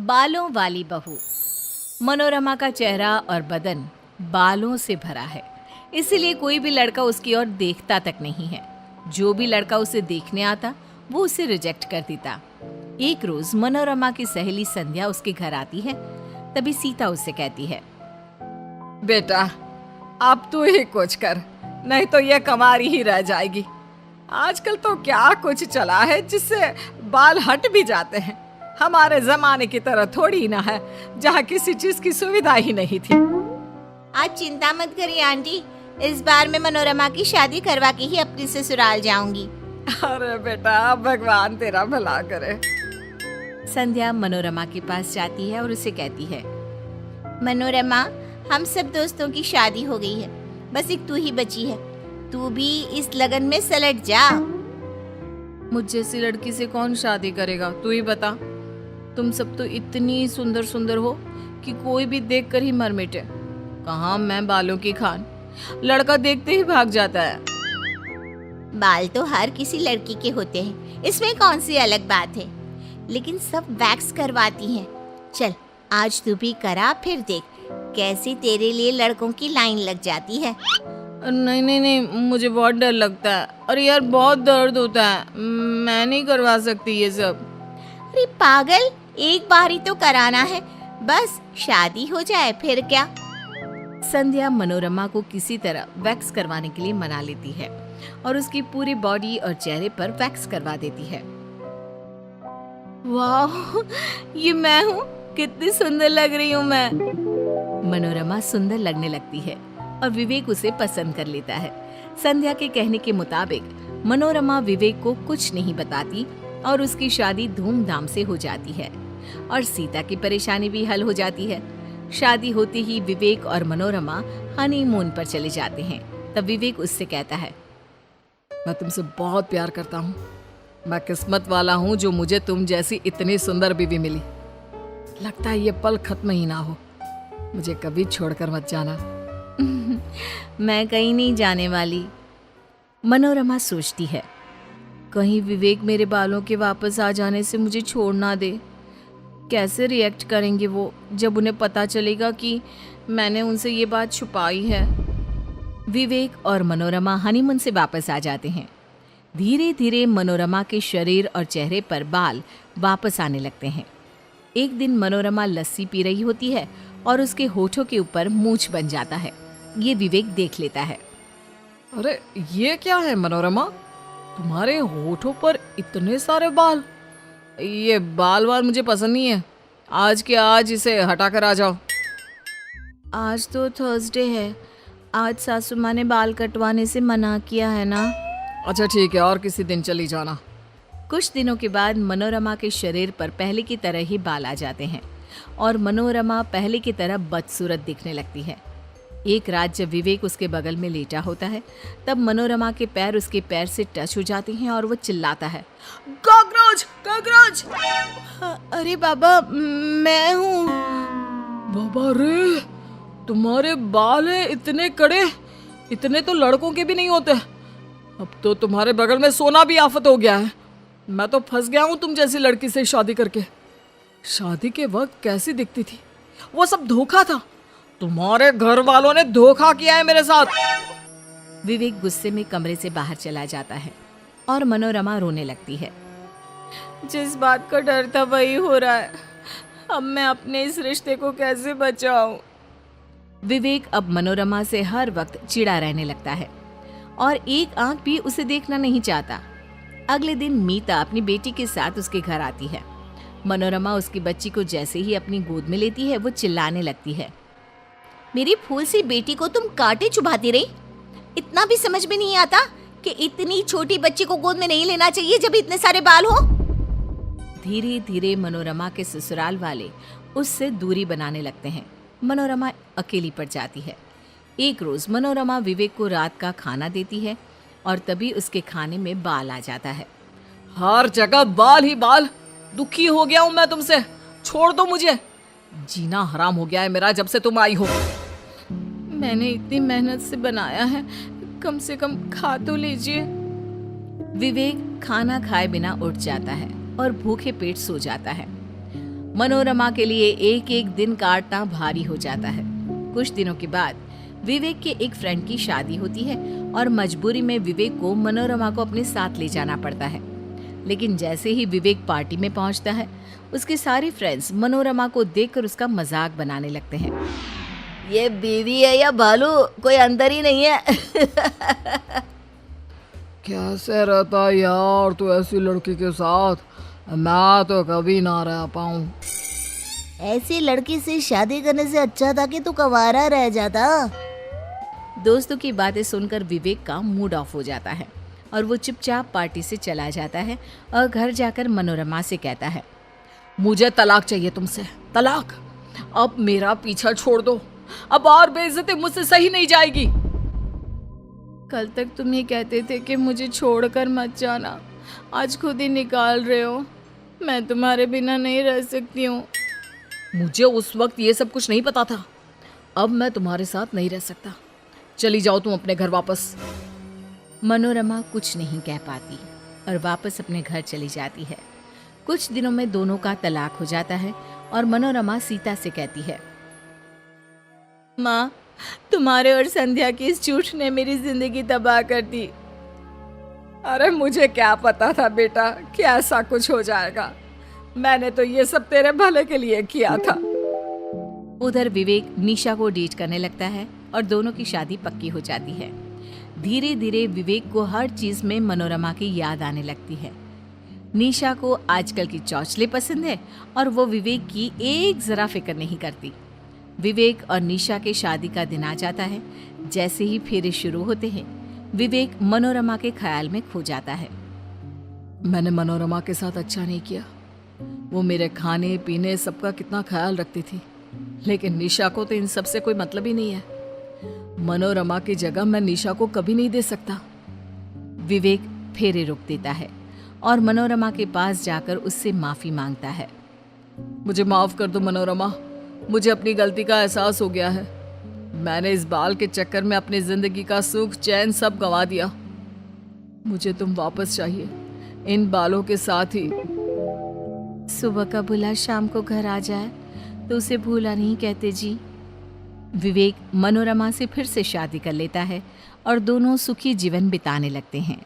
बालों वाली बहू। मनोरमा का चेहरा और बदन बालों से भरा है, इसीलिए कोई भी लड़का उसकी ओर देखता तक नहीं है। जो भी लड़का उसे देखने आता वो उसे रिजेक्ट कर देता। एक रोज मनोरमा की सहेली संध्या उसके घर आती है। तभी सीता उससे कहती है, बेटा अब तू ही कुछ कर, नहीं तो ये कमारी ही रह जाएगी। आजकल तो क्या कुछ चला है जिससे बाल हट भी जाते हैं। हमारे जमाने की तरह थोड़ी ना है जहाँ किसी चीज की सुविधा ही नहीं थी। आज चिंता मत करिए आंटी, इस बार मैं मनोरमा की शादी करवा के ही अपनी ससुराल जाऊंगी। अरे बेटा भगवान तेरा भला करे। संध्या मनोरमा के पास जाती है और उसे कहती है, मनोरमा, हम सब दोस्तों की शादी हो गई है, बस एक तू ही बची है। तू भी इस लगन में सलट जा। मुझ जैसी लड़की से कौन शादी करेगा, तू ही बता। तुम सब तो इतनी सुंदर सुंदर हो कि कोई भी देख कर ही मर मिटे। कहाँ मैं बालों की खान, लड़का देखते ही भाग जाता है। बाल तो हर किसी लड़की के होते हैं, इसमें कौन सी अलग बात है, लेकिन सब वैक्स करवाती हैं। चल आज तू भी करा, फिर देख कैसे तेरे लिए लड़कों की लाइन लग जाती है। नहीं नहीं नहीं, मुझे बहुत डर लगता है। अरे यार बहुत दर्द होता है, मैं नहीं करवा सकती ये सब। अरे पागल, एक बार ही तो कराना है, बस शादी हो जाए फिर क्या। संध्या मनोरमा को किसी तरह वैक्स करवाने के लिए मना लेती है और उसकी पूरी बॉडी और चेहरे पर वैक्स करवा देती है। वाह, ये मैं हूँ, कितनी सुंदर लग रही हूँ मैं। मनोरमा सुंदर लगने लगती है और विवेक उसे पसंद कर लेता है। संध्या के कहने के मुताबिक मनोरमा विवेक को कुछ नहीं बताती और उसकी शादी धूमधाम से हो जाती है और सीता की परेशानी भी हल हो जाती है। शादी होते ही विवेक और मनोरमा हनीमून पर चले जाते हैं। तब विवेक उससे कहता है, मैं तुमसे बहुत प्यार करता हूँ। मैं किस्मत वाला हूँ जो मुझे तुम जैसी इतनी सुंदर बीवी मिली। लगता है ये पल खत्म ही ना हो। मुझे कभी छोड़कर मत जाना। मैं कहीं नहीं जाने वाली। मनोरमा सोचती है, कहीं विवेक मेरे बालों के वापस आ जाने से मुझे छोड़ ना दे। कैसे रिएक्ट करेंगे वो जब उन्हें पता चलेगा कि मैंने उनसे ये बात छुपाई है। विवेक और मनोरमा हनीमून से वापस आ जाते हैं। धीरे धीरे मनोरमा के शरीर और चेहरे पर बाल वापस आने लगते हैं। एक दिन मनोरमा लस्सी पी रही होती है और उसके होठों के ऊपर मूंछ बन जाता है। ये विवेक देख लेता है। अरे ये क्या है मनोरमा, तुम्हारे होठों पर इतने सारे बाल। ये बाल वाल मुझे पसंद नहीं है। आज के आज इसे हटा कर आ जाओ। आज तो थर्सडे है, आज सासू माँ ने बाल कटवाने से मना किया है ना। अच्छा ठीक है, और किसी दिन चली जाना। कुछ दिनों के बाद मनोरमा के शरीर पर पहले की तरह ही बाल आ जाते हैं और मनोरमा पहले की तरह बदसूरत दिखने लगती है। एक रात जब विवेक उसके बगल में लेटा होता है, तब मनोरमा के पैर उसके पैर से टच हो जाते हैं और वो चिल्लाता है, कॉकरोच कॉकरोच। अरे बाबा, मैं हूँ। बाबा रे, तुम्हारे बाल हैं इतने कड़े, इतने तो लड़कों के भी नहीं होते। अब तो तुम्हारे बगल में सोना भी आफत हो गया है। मैं तो फंस गया हूँ तुम जैसी लड़की से शादी करके। शादी के वक्त कैसी दिखती थी, वो सब धोखा था। तुम्हारे घर वालों ने धोखा किया है मेरे साथ। विवेक गुस्से में कमरे से बाहर चला जाता है और मनोरमा रोने लगती है। जिस बात का डर था वही हो रहा है, अब मैं अपने इस रिश्ते को कैसे बचाऊं। विवेक अब मनोरमा से हर वक्त चिढ़ा रहने लगता है और एक आंख भी उसे देखना नहीं चाहता। अगले दिन मीता अपनी बेटी के साथ उसके घर आती है। मनोरमा उसकी बच्ची को जैसे ही अपनी गोद में लेती है, वो चिल्लाने लगती है, मेरी फूल सी बेटी को तुम कांटे चुभाती रही। इतना भी समझ में नहीं आता कि इतनी छोटी बच्ची को गोद में नहीं लेना चाहिए जब इतने सारे बाल हो। धीरे धीरे मनोरमा के ससुराल वाले उससे दूरी बनाने लगते हैं। मनोरमा अकेली पड़ जाती है। एक रोज मनोरमा विवेक को रात का खाना देती है और तभी उसके खाने में बाल आ जाता है। हर जगह बाल ही बाल। दुखी हो गया हूं मैं तुमसे, छोड़ दो मुझे। जीना हराम हो गया है मेरा जब से तुम आई हो। मैंने इतनी मेहनत से बनाया है, कम से कम खा तो लीजिए। विवेक खाना खाए बिना उठ जाता है और भूखे पेट सो जाता है। मनोरमा के लिए एक एक दिन काटना भारी हो जाता है। कुछ दिनों के बाद विवेक के एक फ्रेंड की शादी होती है और मजबूरी में विवेक को मनोरमा को अपने साथ ले जाना पड़ता है। लेकिन जैसे ही विवेक पार्टी में पहुंचता है, उसके सारे फ्रेंड्स मनोरमा को देखकर उसका मजाक बनाने लगते हैं। ये बीवी है या भालू, कोई अंदर ही नहीं है। कैसे रहता यार तू ऐसी लड़की के साथ, मैं तो कभी ना रह पाऊं। ऐसी लड़की से शादी करने से अच्छा था कि तू कंवारा रह जाता। दोस्तों की बातें सुनकर विवेक का मूड ऑफ हो जाता है और वो चुपचाप पार्टी से चला जाता है और घर जाकर मनोरमा से कहता है, मुझे तलाक चाहिए तुमसे, तलाक। अब मेरा पीछा छोड़ दो, अब और बेइज्जती मुझसे सही नहीं जाएगी। कल तक तुम ये कहते थे कि मुझे छोड़कर मत जाना, आज खुद ही निकाल रहे हो। मैं तुम्हारे बिना नहीं रह सकती हूँ। मुझे उस वक्त ये सब कुछ नहीं पता था, अब मैं तुम्हारे साथ नहीं रह सकता। चली जाओ तुम अपने घर वापस। मनोरमा कुछ नहीं कह पाती और वापस अपने घर चली जाती है। कुछ दिनों में दोनों का तलाक हो जाता है और मनोरमा सीता से कहती है, माँ, तुम्हारे और संध्या की इस झूठ ने मेरी जिंदगी तबाह कर दी। अरे मुझे क्या पता था बेटा कि ऐसा कुछ हो जाएगा, मैंने तो ये सब तेरे भले के लिए किया था। उधर विवेक निशा को डेट करने लगता है और दोनों की शादी पक्की हो जाती है। धीरे धीरे विवेक को हर चीज में मनोरमा की याद आने लगती है। निशा को आजकल की चौचले पसंद है और वो विवेक की एक जरा फिक्र नहीं करती। विवेक और निशा के शादी का दिन आ जाता है। जैसे ही फेरे शुरू होते हैं, विवेक मनोरमा के ख्याल में खो जाता है। मैंने मनोरमा के साथ अच्छा नहीं किया, वो मेरे खाने पीने सबका कितना ख्याल रखती थी, लेकिन निशा को तो इन सब से कोई मतलब ही नहीं है। मनोरमा की जगह मैं निशा को कभी नहीं दे सकता। विवेक फेरे रोक देता है और मनोरमा के पास जाकर उससे माफी मांगता है। मुझे माफ कर दो मनोरमा, मुझे अपनी गलती का एहसास हो गया है। मैंने इस बाल के चक्कर में अपनी जिंदगी का सुख चैन सब गंवा दिया। मुझे तुम वापस चाहिए, इन बालों के साथ ही। सुबह का बुला शाम को घर आ जाए तो उसे भूला नहीं कहते जी। विवेक मनोरमा से फिर से शादी कर लेता है और दोनों सुखी जीवन बिताने लगते हैं।